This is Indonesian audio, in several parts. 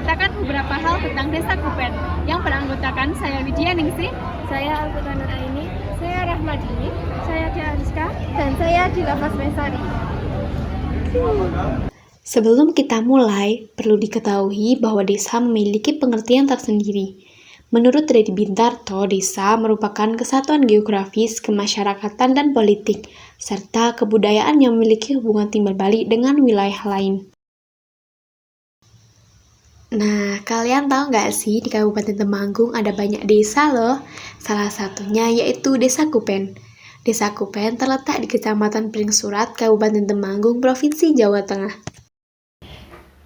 menceritakan beberapa hal tentang Desa Kupen yang beranggotakan saya Widya Ningsih, saya Alfita Nur Aini, saya Rahmadini, saya Dia Ariska, dan saya Dilafas Mesari. Sebelum kita mulai, perlu diketahui bahwa desa memiliki pengertian tersendiri. Menurut Reddy Bintarto, desa merupakan kesatuan geografis, kemasyarakatan, dan politik, serta kebudayaan yang memiliki hubungan timbal balik dengan wilayah lain. Nah, kalian tahu nggak sih di Kabupaten Temanggung ada banyak desa loh. Salah satunya yaitu Desa Kupen. Desa Kupen terletak di Kecamatan Pringsurat, Kabupaten Temanggung, Provinsi Jawa Tengah.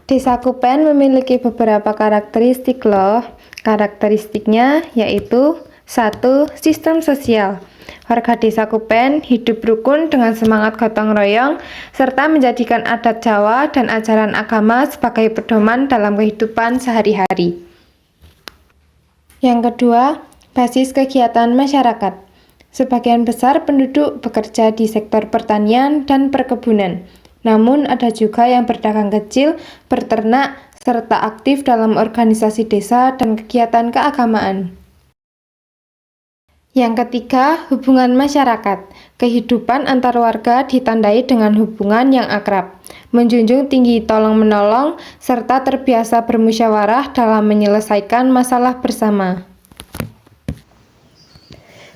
Desa Kupen memiliki beberapa karakteristik loh. Karakteristiknya yaitu 1. Sistem sosial. Warga Desa Kupen hidup rukun dengan semangat gotong royong serta menjadikan adat Jawa dan ajaran agama sebagai pedoman dalam kehidupan sehari-hari. Yang kedua, basis kegiatan masyarakat. Sebagian besar penduduk bekerja di sektor pertanian dan perkebunan. Namun ada juga yang berdagang kecil, berternak, serta aktif dalam organisasi desa dan kegiatan keagamaan. Yang ketiga, hubungan masyarakat. Kehidupan antar warga ditandai dengan hubungan yang akrab, menjunjung tinggi tolong-menolong, serta terbiasa bermusyawarah dalam menyelesaikan masalah bersama.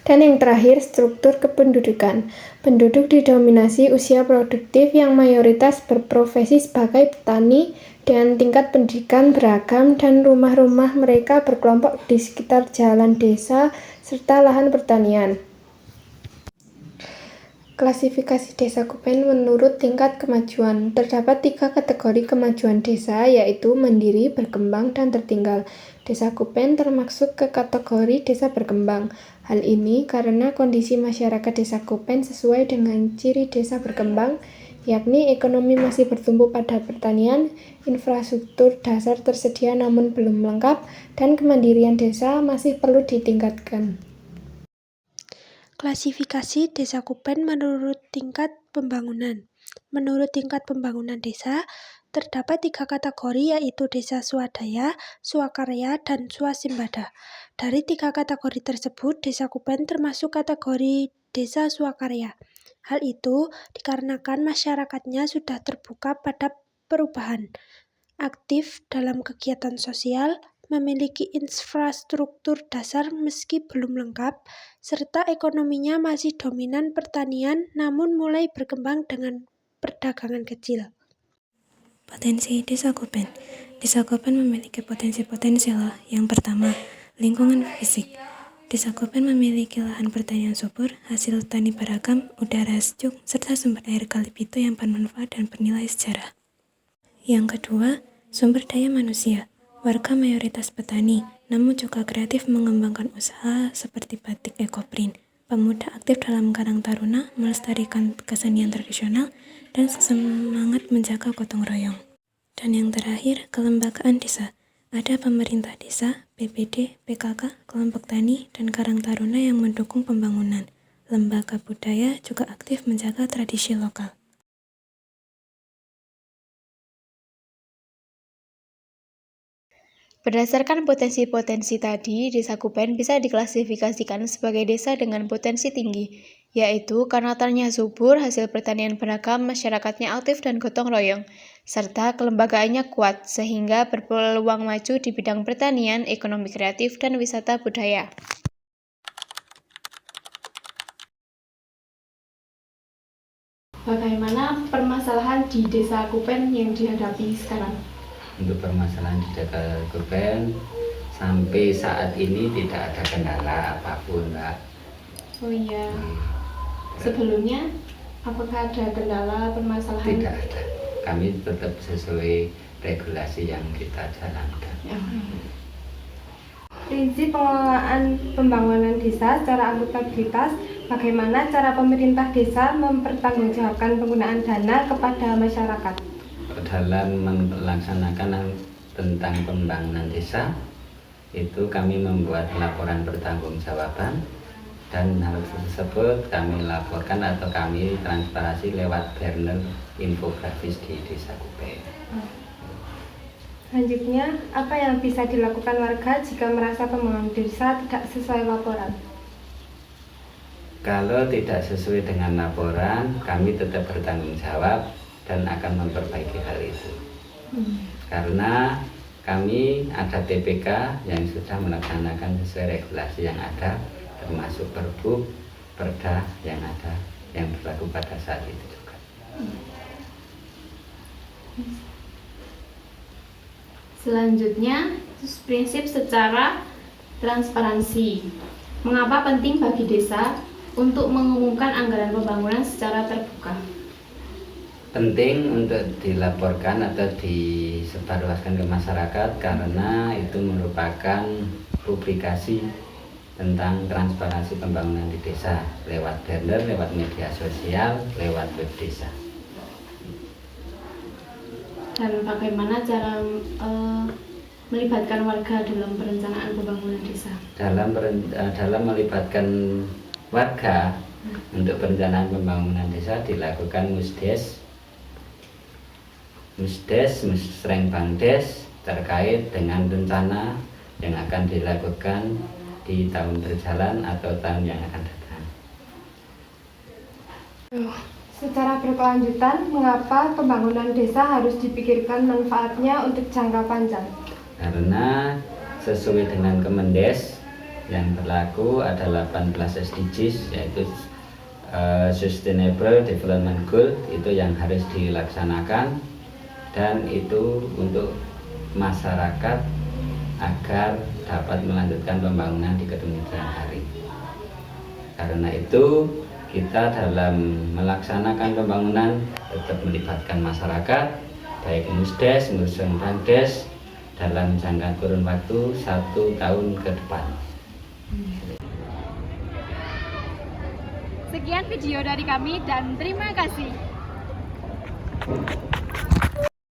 Dan yang terakhir, struktur kependudukan. Penduduk didominasi usia produktif yang mayoritas berprofesi sebagai petani dengan tingkat pendidikan beragam dan rumah-rumah mereka berkelompok di sekitar jalan desa serta lahan pertanian. Klasifikasi Desa Kupen menurut tingkat kemajuan. Terdapat 3 kategori kemajuan desa, yaitu mandiri, berkembang, dan tertinggal. Desa Kupen termasuk ke kategori desa berkembang. Hal ini karena kondisi masyarakat Desa Kupen sesuai dengan ciri desa berkembang, yakni ekonomi masih bertumbuh pada pertanian, infrastruktur dasar tersedia namun belum lengkap, dan kemandirian desa masih perlu ditingkatkan. Klasifikasi Desa Kupen menurut tingkat pembangunan. Menurut tingkat pembangunan desa, terdapat 3 kategori yaitu Desa Swadaya, Swakarya, dan Swasembada. Dari 3 kategori tersebut, Desa Kupen termasuk kategori Desa Swakarya. Hal itu dikarenakan masyarakatnya sudah terbuka pada perubahan, aktif dalam kegiatan sosial, memiliki infrastruktur dasar meski belum lengkap, serta ekonominya masih dominan pertanian namun mulai berkembang dengan perdagangan kecil. Potensi Desa Kupen. Desa Kupen memiliki potensi-potensi loh. Yang pertama, lingkungan fisik. Desa Kupen memiliki lahan pertanian subur, hasil tani beragam, udara sejuk, serta sumber air kali Pitu yang bermanfaat dan bernilai sejarah. Yang kedua, sumber daya manusia. Warga mayoritas petani, namun juga kreatif mengembangkan usaha seperti batik ekoprint. Pemuda aktif dalam Karang Taruna, melestarikan kesenian tradisional, dan semangat menjaga gotong royong. Dan yang terakhir, kelembagaan desa. Ada pemerintah desa, BPD, PKK, kelompok tani, dan Karang Taruna yang mendukung pembangunan. Lembaga budaya juga aktif menjaga tradisi lokal. Berdasarkan potensi-potensi tadi, Desa Kupen bisa diklasifikasikan sebagai desa dengan potensi tinggi, yaitu karena tanahnya subur, hasil pertanian beragam, masyarakatnya aktif dan gotong royong, serta kelembagaannya kuat, sehingga berpeluang maju di bidang pertanian, ekonomi kreatif, dan wisata budaya. Bagaimana permasalahan di Desa Kupen yang dihadapi sekarang? Untuk permasalahan di Desa Kupen sampai saat ini tidak ada kendala apapun, Mbak. Oh iya, sebelumnya apakah ada kendala permasalahan? Tidak ada, kami tetap sesuai regulasi yang kita jalankan. Ya. Prinsip pengelolaan pembangunan desa secara akuntabilitas, bagaimana cara pemerintah desa mempertanggungjawabkan penggunaan dana kepada masyarakat? Dalam melaksanakan tentang pembangunan desa, itu kami membuat laporan pertanggungjawaban, dan hal tersebut kami laporkan atau kami transparansi lewat banner infografis di Desa Kupen. Selanjutnya, apa yang bisa dilakukan warga jika merasa pembangunan desa tidak sesuai laporan? Kalau tidak sesuai dengan laporan, kami tetap bertanggung jawab dan akan memperbaiki hal itu. Karena kami ada TPK yang sudah melaksanakan sesuai regulasi yang ada, termasuk Pergub, Perda yang ada, yang berlaku pada saat itu juga. Selanjutnya, prinsip secara transparansi. Mengapa penting bagi desa untuk mengumumkan anggaran pembangunan secara terbuka? Penting untuk dilaporkan atau disebarluaskan ke masyarakat karena itu merupakan publikasi tentang transparansi pembangunan di desa lewat banner, lewat media sosial, lewat web desa. Dan bagaimana cara melibatkan warga dalam perencanaan pembangunan desa? Dalam melibatkan warga untuk perencanaan pembangunan desa dilakukan musdes, musrengbangdes terkait dengan rencana yang akan dilakukan di tahun berjalan atau tahun yang akan datang. Secara berkelanjutan, mengapa pembangunan desa harus dipikirkan manfaatnya untuk jangka panjang? Karena sesuai dengan Kemendes yang berlaku ada 18 SDGs, yaitu Sustainable Development Goal, itu yang harus dilaksanakan, dan itu untuk masyarakat agar dapat melanjutkan pembangunan di kemudian hari. Karena itu kita dalam melaksanakan pembangunan tetap melibatkan masyarakat, baik musdes, musrengbangdes dalam jangka kurun waktu 1 tahun ke depan. Sekian video dari kami dan terima kasih.